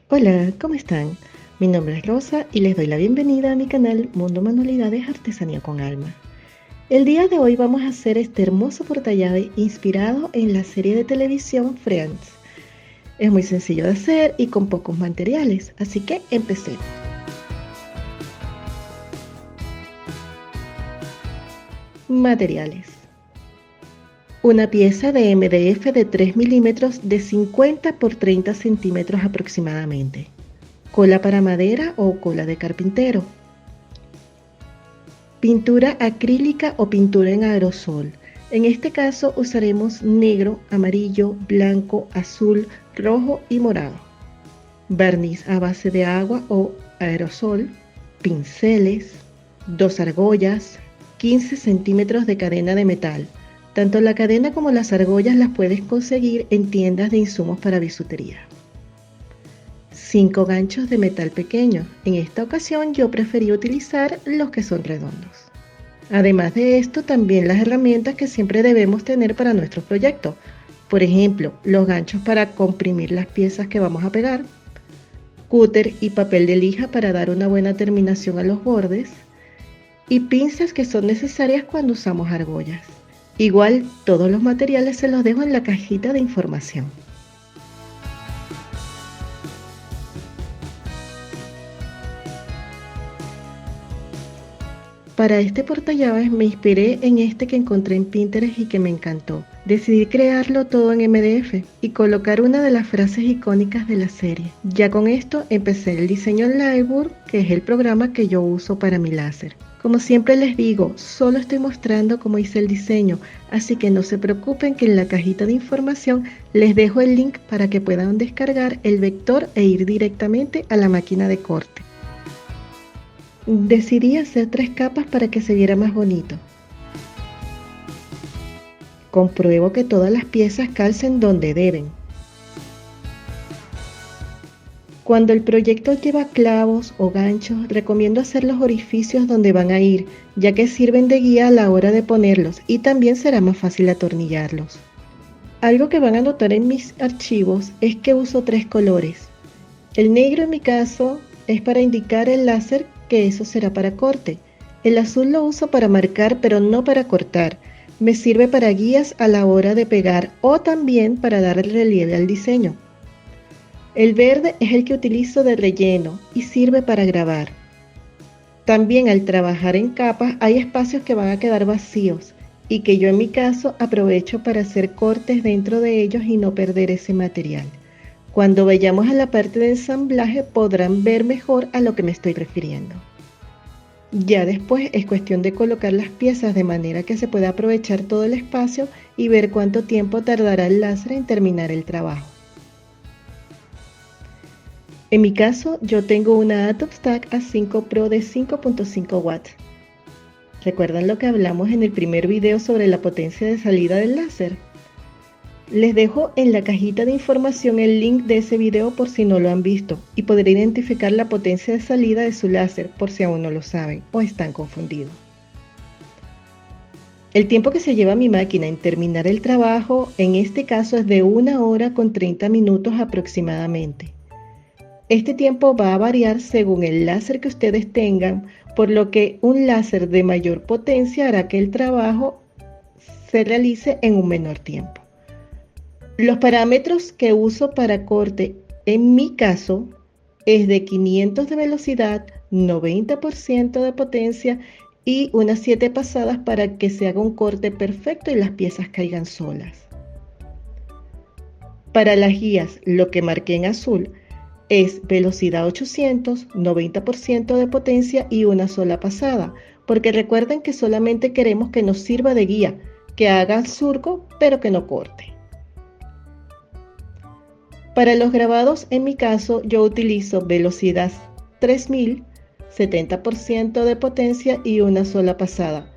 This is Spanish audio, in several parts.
Hola, ¿cómo están? Mi nombre es Rosa y les doy la bienvenida a mi canal Mundo Manualidades Artesanía con Alma. El día de hoy vamos a hacer este hermoso portallave inspirado en la serie de televisión Friends. Es muy sencillo de hacer y con pocos materiales, así que empecemos. Materiales. Una pieza de MDF de 3 milímetros de 50 por 30 centímetros aproximadamente. Cola para madera o cola de carpintero. Pintura acrílica o pintura en aerosol. En este caso usaremos negro, amarillo, blanco, azul, rojo y morado. Barniz a base de agua o aerosol. Pinceles. 2 argollas. 15 centímetros de cadena de metal. Tanto la cadena como las argollas las puedes conseguir en tiendas de insumos para bisutería. 5 ganchos de metal pequeño. En esta ocasión yo preferí utilizar los que son redondos. Además de esto, también las herramientas que siempre debemos tener para nuestros proyectos. Por ejemplo, los ganchos para comprimir las piezas que vamos a pegar, cúter y papel de lija para dar una buena terminación a los bordes, y pinzas que son necesarias cuando usamos argollas. Igual, todos los materiales se los dejo en la cajita de información. Para este portallaves me inspiré en este que encontré en Pinterest y que me encantó. Decidí crearlo todo en MDF y colocar una de las frases icónicas de la serie. Ya con esto empecé el diseño en Lightroom, que es el programa que yo uso para mi láser. Como siempre les digo, solo estoy mostrando cómo hice el diseño, así que no se preocupen que en la cajita de información les dejo el link para que puedan descargar el vector e ir directamente a la máquina de corte. Decidí hacer 3 capas para que se viera más bonito. Compruebo que todas las piezas calcen donde deben. Cuando el proyecto lleva clavos o ganchos, recomiendo hacer los orificios donde van a ir, ya que sirven de guía a la hora de ponerlos y también será más fácil atornillarlos. Algo que van a notar en mis archivos es que uso 3 colores. El negro en mi caso es para indicar el láser que eso será para corte. El azul lo uso para marcar pero no para cortar. Me sirve para guías a la hora de pegar o también para darle relieve al diseño. El verde es el que utilizo de relleno y sirve para grabar. También al trabajar en capas hay espacios que van a quedar vacíos y que yo en mi caso aprovecho para hacer cortes dentro de ellos y no perder ese material. Cuando vayamos a la parte de ensamblaje podrán ver mejor a lo que me estoy refiriendo. Ya después es cuestión de colocar las piezas de manera que se pueda aprovechar todo el espacio y ver cuánto tiempo tardará el láser en terminar el trabajo. En mi caso, yo tengo una ATOPStack A5 Pro de 5.5 watts. ¿Recuerdan lo que hablamos en el primer video sobre la potencia de salida del láser? Les dejo en la cajita de información el link de ese video por si no lo han visto y podré identificar la potencia de salida de su láser por si aún no lo saben o están confundidos. El tiempo que se lleva mi máquina en terminar el trabajo en este caso es de 1 hora con 30 minutos aproximadamente. Este tiempo va a variar según el láser que ustedes tengan, por lo que un láser de mayor potencia hará que el trabajo se realice en un menor tiempo. Los parámetros que uso para corte en mi caso es de 500 de velocidad, 90% de potencia y unas 7 pasadas para que se haga un corte perfecto y las piezas caigan solas. Para las guías, lo que marqué en azul es velocidad 800, 90% de potencia y una sola pasada, porque recuerden que solamente queremos que nos sirva de guía, que haga el surco pero que no corte. Para los grabados, en mi caso, yo utilizo velocidad 3000, 70% de potencia y una sola pasada.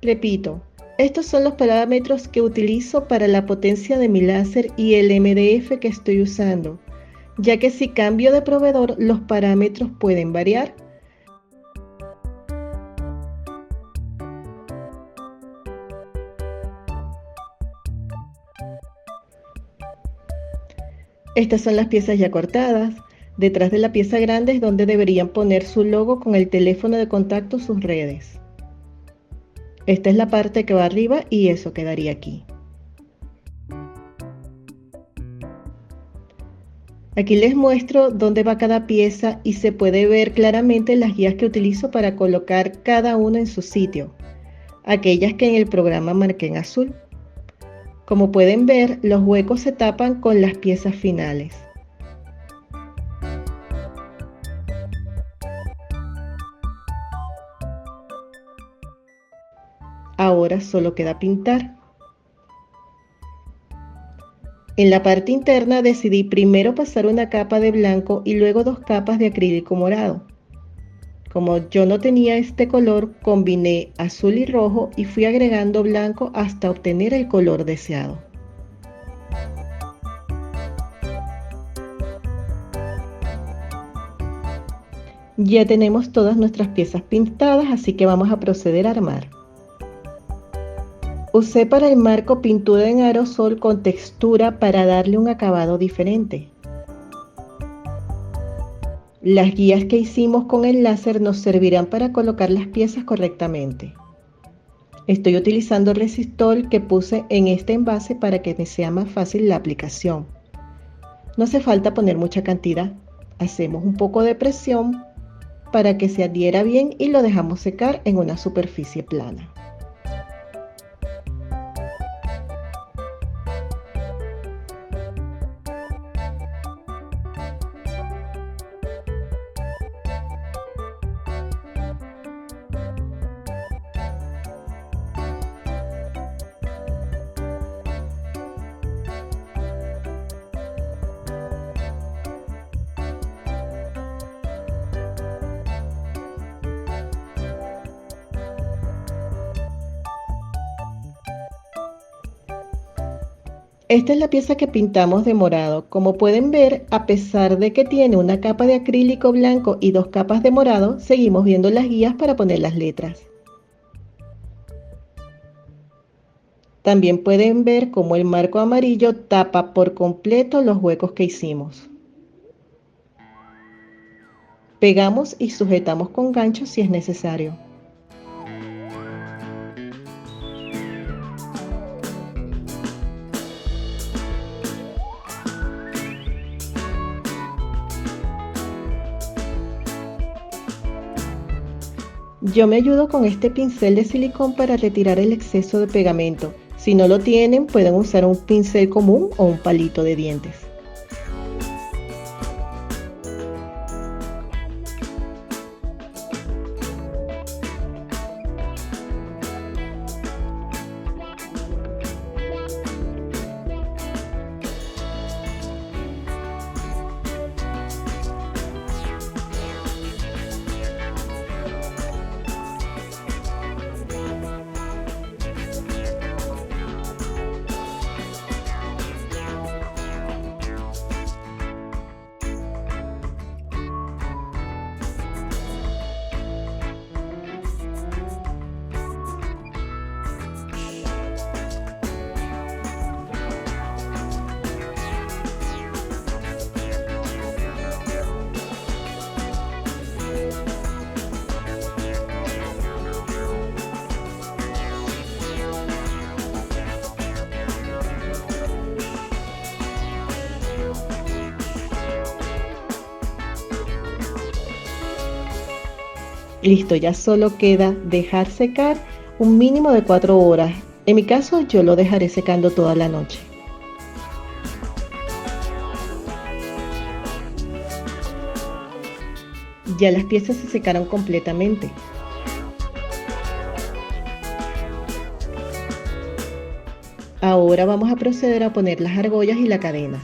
Repito, estos son los parámetros que utilizo para la potencia de mi láser y el MDF que estoy usando. ya que si cambio de proveedor los parámetros pueden variar. Estas son las piezas ya cortadas. Detrás de la pieza grande es donde deberían poner su logo con el teléfono de contacto, sus redes. Esta es la parte que va arriba y eso quedaría aquí. Aquí les muestro dónde va cada pieza y se puede ver claramente las guías que utilizo para colocar cada una en su sitio, aquellas que en el programa marqué en azul. Como pueden ver, los huecos se tapan con las piezas finales. Ahora solo queda pintar. En la parte interna decidí primero pasar una capa de blanco y luego 2 capas de acrílico morado. Como yo no tenía este color, combiné azul y rojo y fui agregando blanco hasta obtener el color deseado. Ya tenemos todas nuestras piezas pintadas, así que vamos a proceder a armar. Usé para el marco pintura en aerosol con textura para darle un acabado diferente. Las guías que hicimos con el láser nos servirán para colocar las piezas correctamente. Estoy utilizando el resistol que puse en este envase para que me sea más fácil la aplicación. No hace falta poner mucha cantidad. Hacemos un poco de presión para que se adhiera bien y lo dejamos secar en una superficie plana. Esta es la pieza que pintamos de morado. Como pueden ver, a pesar de que tiene una capa de acrílico blanco y 2 capas de morado, seguimos viendo las guías para poner las letras. También pueden ver cómo el marco amarillo tapa por completo los huecos que hicimos. Pegamos y sujetamos con ganchos si es necesario. Yo me ayudo con este pincel de silicón para retirar el exceso de pegamento. Si no lo tienen, pueden usar un pincel común o un palito de dientes. Listo, ya solo queda dejar secar un mínimo de 4 horas. En mi caso, yo lo dejaré secando toda la noche. Ya las piezas se secaron completamente. Ahora vamos a proceder a poner las argollas y la cadena.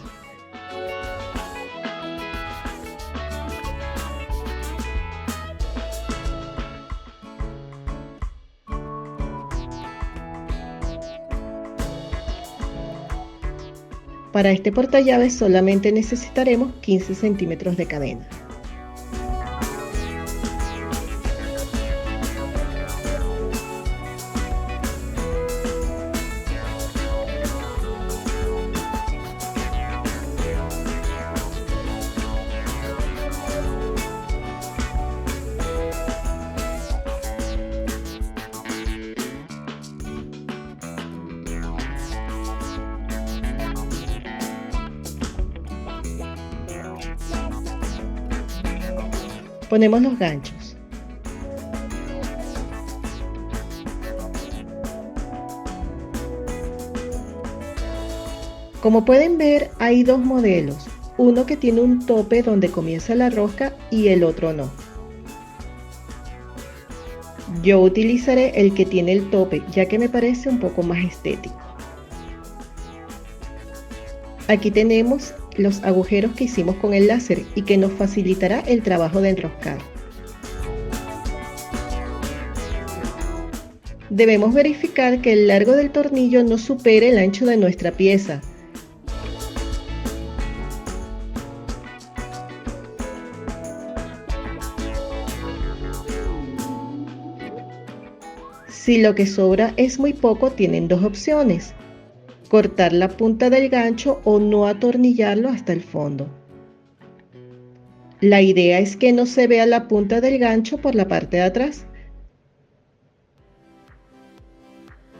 Para este portallaves solamente necesitaremos 15 centímetros de cadena. Ponemos los ganchos. Como pueden ver, hay dos modelos, uno que tiene un tope donde comienza la rosca y el otro no. Yo utilizaré el que tiene el tope, ya que me parece un poco más estético. Aquí tenemos los agujeros que hicimos con el láser y que nos facilitará el trabajo de enroscar. Debemos verificar que el largo del tornillo no supere el ancho de nuestra pieza. Si lo que sobra es muy poco, tienen dos opciones: cortar la punta del gancho o no atornillarlo hasta el fondo. La idea es que no se vea la punta del gancho por la parte de atrás.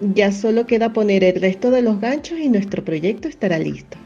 Ya solo queda poner el resto de los ganchos y nuestro proyecto estará listo.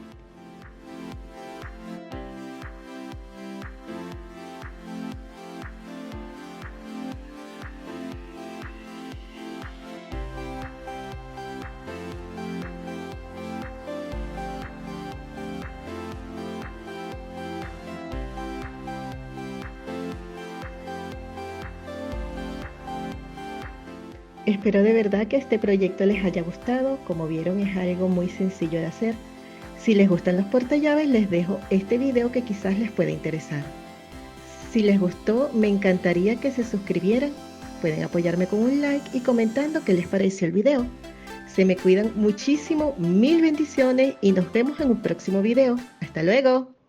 Espero de verdad que este proyecto les haya gustado. Como vieron, es algo muy sencillo de hacer. Si les gustan los portallaves, les dejo este video que quizás les pueda interesar. Si les gustó, me encantaría que se suscribieran. Pueden apoyarme con un like y comentando qué les pareció el video. Se me cuidan muchísimo, mil bendiciones y nos vemos en un próximo video. ¡Hasta luego!